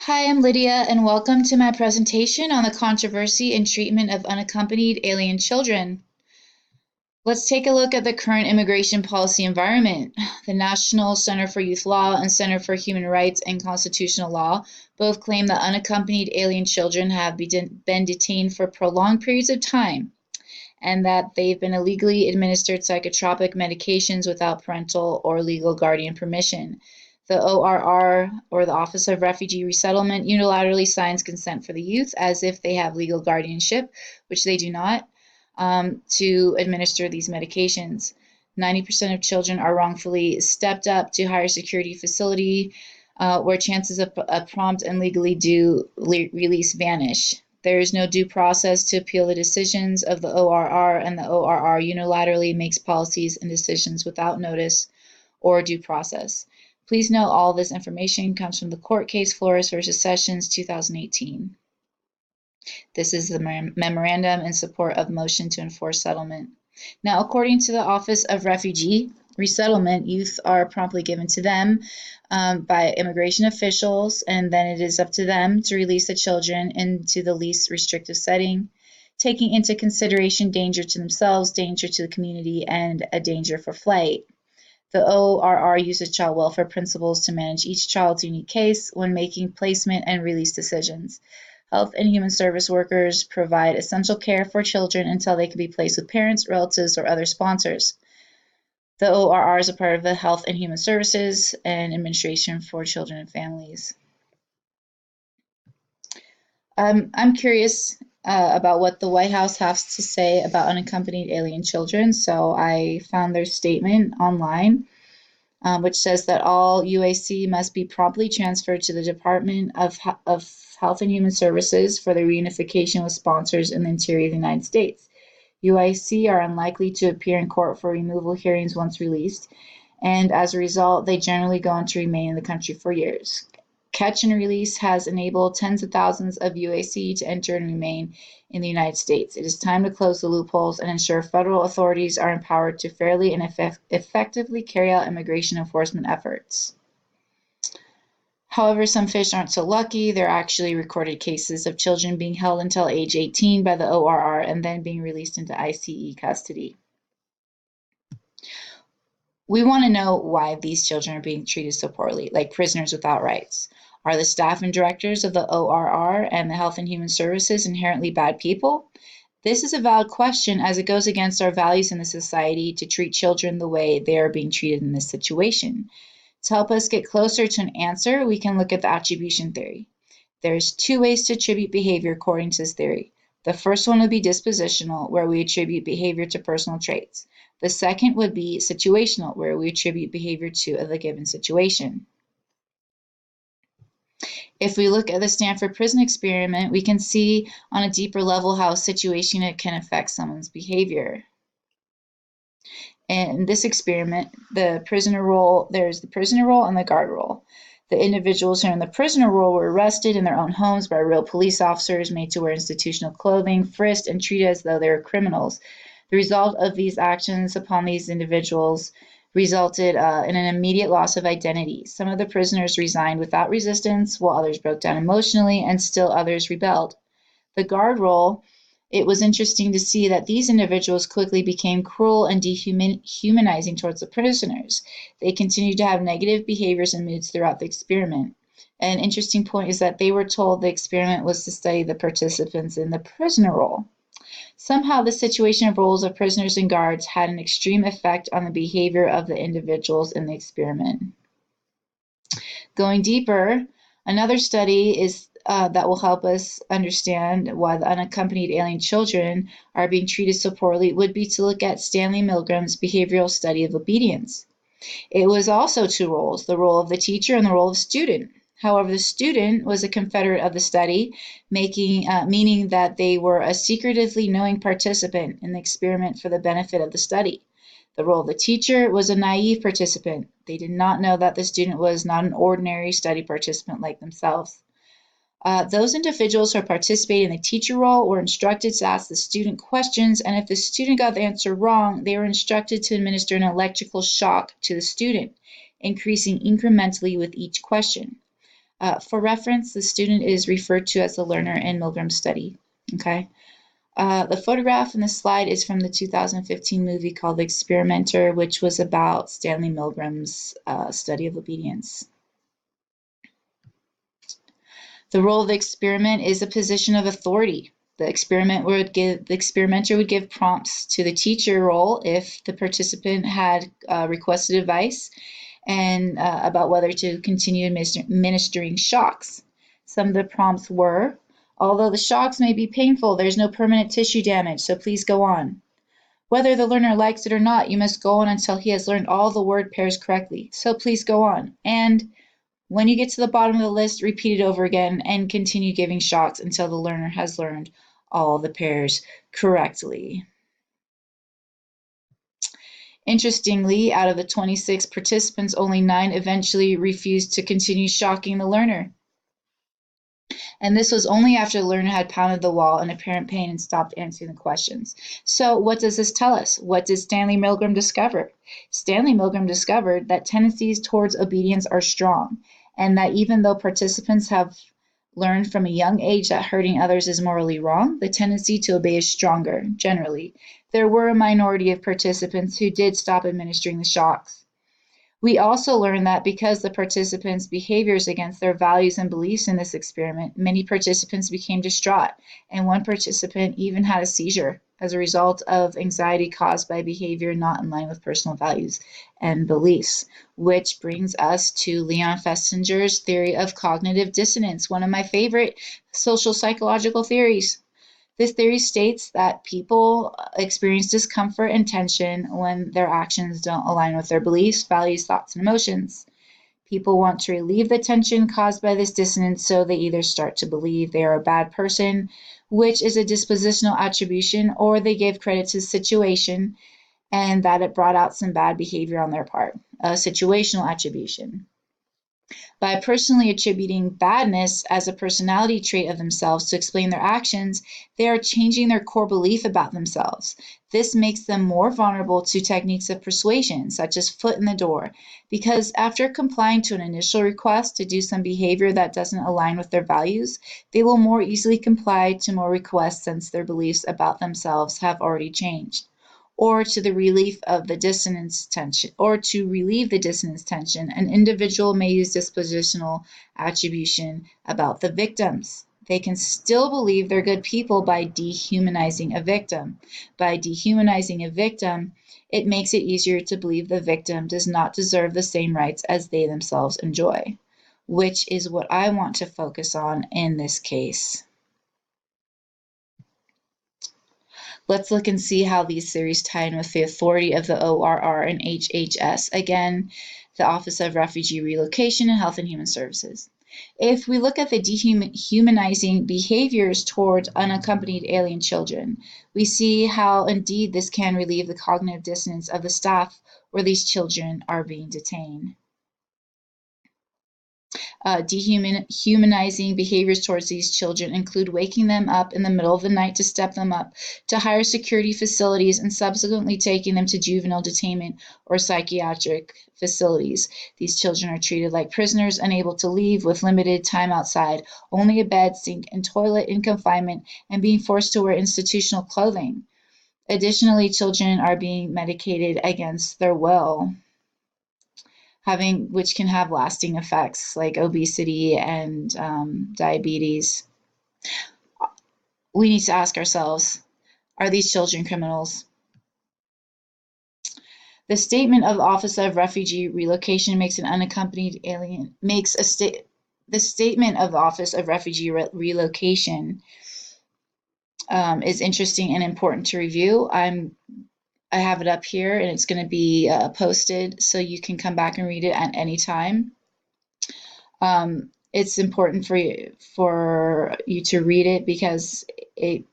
Hi, I'm Lydia, and welcome to my presentation on the controversy and treatment of unaccompanied alien children. Let's take a look at the current immigration policy environment. The National Center for Youth Law and Center for Human Rights and Constitutional Law both claim that unaccompanied alien children have been detained for prolonged periods of time and that they've been illegally administered psychotropic medications without parental or legal guardian permission. The ORR, or the Office of Refugee Resettlement, unilaterally signs consent for the youth as if they have legal guardianship, which they do not, to administer these medications. 90% of children are wrongfully stepped up to higher security facility where chances of a prompt and legally due release vanish. There is no due process to appeal the decisions of the ORR, and the ORR unilaterally makes policies and decisions without notice or due process. Please note all this information comes from the court case Flores versus Sessions 2018. This is the memorandum in support of motion to enforce settlement. Now, according to the Office of Refugee Resettlement, youth are promptly given to them by immigration officials, and then it is up to them to release the children into the least restrictive setting, taking into consideration danger to themselves, danger to the community, and a danger for flight. The ORR uses child welfare principles to manage each child's unique case when making placement and release decisions. Health and Human Service workers provide essential care for children until they can be placed with parents, relatives, or other sponsors. The ORR is a part of the Health and Human Services and Administration for Children and Families. I'm curious about what the White House has to say about unaccompanied alien children, so I found their statement online, which says that all UAC must be promptly transferred to the Department of Health and Human Services for the reunification with sponsors in the interior of the United States. UIC are unlikely to appear in court for removal hearings once released, and as a result, they generally go on to remain in the country for years. Catch and release has enabled tens of thousands of UAC to enter and remain in the United States. It is time to close the loopholes and ensure federal authorities are empowered to fairly and effectively carry out immigration enforcement efforts. However, some fish aren't so lucky. There are actually recorded cases of children being held until age 18 by the ORR and then being released into ICE custody. We want to know why these children are being treated so poorly, like prisoners without rights. Are the staff and directors of the ORR and the Health and Human Services inherently bad people? This is a valid question as it goes against our values in the society to treat children the way they are being treated in this situation. To help us get closer to an answer, we can look at the attribution theory. There's two ways to attribute behavior according to this theory. The first one would be dispositional, where we attribute behavior to personal traits. The second would be situational, where we attribute behavior to the given situation. If we look at the Stanford prison experiment, we can see on a deeper level how a situation can affect someone's behavior. In this experiment, there's the prisoner role and the guard role. The individuals who are in the prisoner role were arrested in their own homes by real police officers, made to wear institutional clothing, frisked, and treated as though they were criminals. The result of these actions upon these individuals resulted in an immediate loss of identity. Some of the prisoners resigned without resistance, while others broke down emotionally, and still others rebelled. The guard role, it was interesting to see that these individuals quickly became cruel and dehumanizing towards the prisoners. They continued to have negative behaviors and moods throughout the experiment. An interesting point is that they were told the experiment was to study the participants in the prisoner role. Somehow, the situation of roles of prisoners and guards had an extreme effect on the behavior of the individuals in the experiment. Going deeper, another study is that will help us understand why the unaccompanied alien children are being treated so poorly would be to look at Stanley Milgram's behavioral study of obedience. It was also two roles, the role of the teacher and the role of student. However, the student was a confederate of the study, meaning that they were a secretively knowing participant in the experiment for the benefit of the study. The role of the teacher was a naive participant. They did not know that the student was not an ordinary study participant like themselves. Those individuals who participated in the teacher role were instructed to ask the student questions, and if the student got the answer wrong, they were instructed to administer an electrical shock to the student, increasing incrementally with each question. For reference, the student is referred to as the learner in Milgram's study. Okay. The photograph in the slide is from the 2015 movie called The Experimenter, which was about Stanley Milgram's study of obedience. The role of the experiment is a position of authority. The experimenter would give prompts to the teacher role if the participant had requested advice and about whether to continue administering shocks. Some of the prompts were, although the shocks may be painful, there's no permanent tissue damage, so please go on. Whether the learner likes it or not, you must go on until he has learned all the word pairs correctly, so please go on. And when you get to the bottom of the list, repeat it over again and continue giving shocks until the learner has learned all the pairs correctly. Interestingly, out of the 26 participants, only 9 eventually refused to continue shocking the learner. And this was only after the learner had pounded the wall in apparent pain and stopped answering the questions. So what does this tell us? What did Stanley Milgram discover? Stanley Milgram discovered that tendencies towards obedience are strong, and that even though participants have learned from a young age that hurting others is morally wrong, the tendency to obey is stronger, generally. There were a minority of participants who did stop administering the shocks. We also learned that because the participants' behaviors against their values and beliefs in this experiment, many participants became distraught, and one participant even had a seizure as a result of anxiety caused by behavior not in line with personal values and beliefs. Which brings us to Leon Festinger's theory of cognitive dissonance, one of my favorite social psychological theories. This theory states that people experience discomfort and tension when their actions don't align with their beliefs, values, thoughts, and emotions. People want to relieve the tension caused by this dissonance, so they either start to believe they are a bad person, which is a dispositional attribution, or they give credit to the situation and that it brought out some bad behavior on their part, a situational attribution. By personally attributing badness as a personality trait of themselves to explain their actions, they are changing their core belief about themselves. This makes them more vulnerable to techniques of persuasion, such as foot in the door, because after complying to an initial request to do some behavior that doesn't align with their values, they will more easily comply to more requests since their beliefs about themselves have already changed. Or to relieve the dissonance tension, an individual may use dispositional attribution about the victims. They can still believe they're good people by dehumanizing a victim. By dehumanizing a victim, it makes it easier to believe the victim does not deserve the same rights as they themselves enjoy, which is what I want to focus on in this case. Let's look and see how these theories tie in with the authority of the ORR and HHS. Again, the Office of Refugee Relocation and Health and Human Services. If we look at the dehumanizing behaviors towards unaccompanied alien children, we see how indeed this can relieve the cognitive dissonance of the staff where these children are being detained. Dehumanizing behaviors towards these children include waking them up in the middle of the night to step them up to higher security facilities and subsequently taking them to juvenile detainment or psychiatric facilities. These children are treated like prisoners, unable to leave, with limited time outside, only a bed, sink, and toilet in confinement, and being forced to wear institutional clothing. Additionally, children are being medicated against their will, which can have lasting effects like obesity and diabetes. We need to ask ourselves, are these children criminals? The statement of the Office of Refugee Relocation makes an unaccompanied alien the statement of the Office of Refugee Relocation is interesting and important to review. I have it up here and it's going to be posted so you can come back and read it at any time. It's important for you to read it because it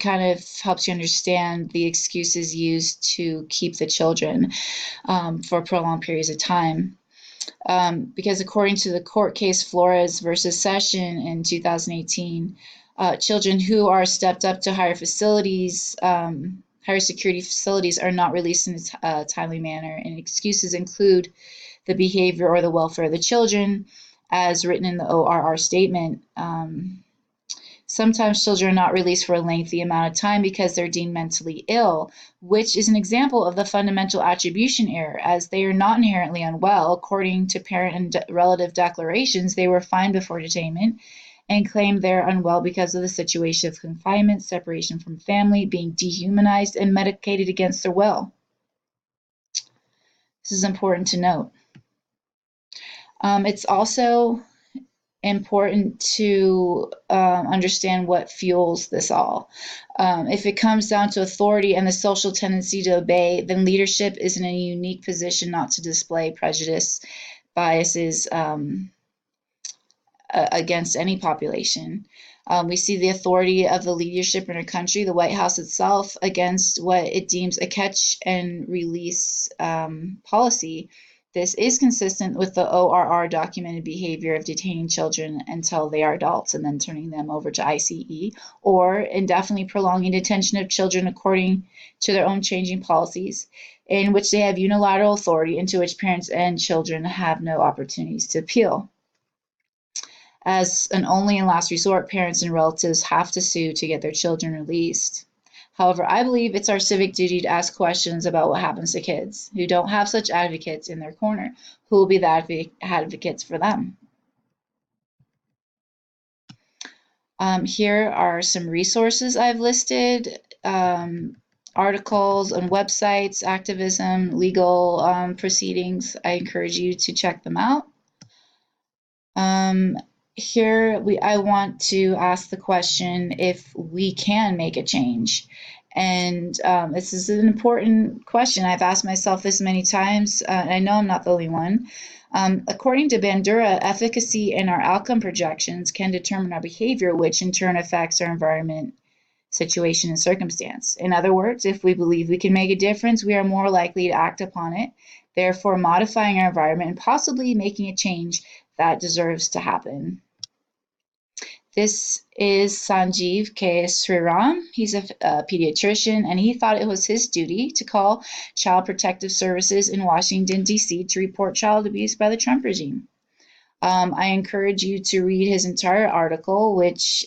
kind of helps you understand the excuses used to keep the children for prolonged periods of time. Because according to the court case Flores versus Session in 2018, children who are stepped up to higher facilities, higher security facilities, are not released in a timely manner, and excuses include the behavior or the welfare of the children, as written in the ORR statement. Sometimes children are not released for a lengthy amount of time because they're deemed mentally ill, which is an example of the fundamental attribution error, as they are not inherently unwell. According to parent and relative declarations, they were fine before detainment and claim they're unwell because of the situation of confinement, separation from family, being dehumanized, and medicated against their will. This is important to note. It's also important to understand what fuels this all. If it comes down to authority and the social tendency to obey, then leadership is in a unique position not to display prejudice, biases against any population. We see the authority of the leadership in our country, the White House itself, against what it deems a catch and release policy. This is consistent with the ORR documented behavior of detaining children until they are adults and then turning them over to ICE, or indefinitely prolonging detention of children according to their own changing policies, in which they have unilateral authority and to which parents and children have no opportunities to appeal. As an only and last resort, parents and relatives have to sue to get their children released. However, I believe it's our civic duty to ask questions about what happens to kids who don't have such advocates in their corner. Who will be the advocates for them? Here are some resources I've listed, articles and websites, activism, legal proceedings. I encourage you to check them out. Here I want to ask the question if we can make a change. And this is an important question. I've asked myself this many times, and I know I'm not the only one. According to Bandura, efficacy in our outcome projections can determine our behavior, which in turn affects our environment, situation, and circumstance. In other words, if we believe we can make a difference, we are more likely to act upon it, therefore modifying our environment and possibly making a change that deserves to happen. This is Sanjeev K. Sriram. He's a pediatrician, and he thought it was his duty to call Child Protective Services in Washington, D.C. to report child abuse by the Trump regime. I encourage you to read his entire article, which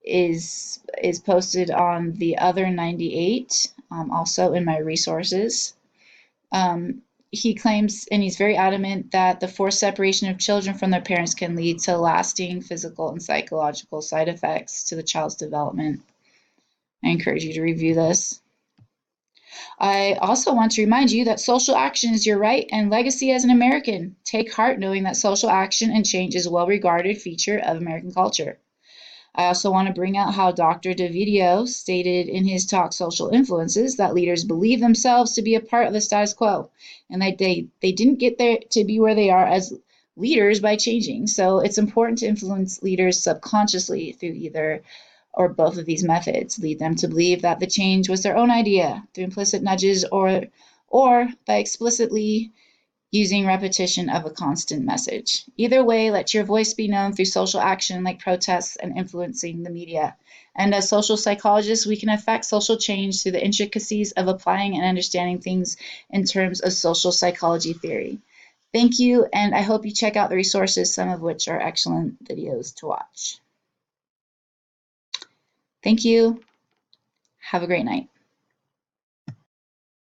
is posted on the Other 98, also in my resources. He claims, and he's very adamant, that the forced separation of children from their parents can lead to lasting physical and psychological side effects to the child's development. I encourage you to review this. I also want to remind you that social action is your right and legacy as an American. Take heart knowing that social action and change is a well-regarded feature of American culture. I also want to bring out how Dr. DeVito stated in his talk, Social Influences, that leaders believe themselves to be a part of the status quo, and that they didn't get there to be where they are as leaders by changing. So it's important to influence leaders subconsciously through either or both of these methods. Lead them to believe that the change was their own idea through implicit nudges or by explicitly using repetition of a constant message. Either way, let your voice be known through social action like protests and influencing the media. And as social psychologists, we can affect social change through the intricacies of applying and understanding things in terms of social psychology theory. Thank you, and I hope you check out the resources, some of which are excellent videos to watch. Thank you. Have a great night.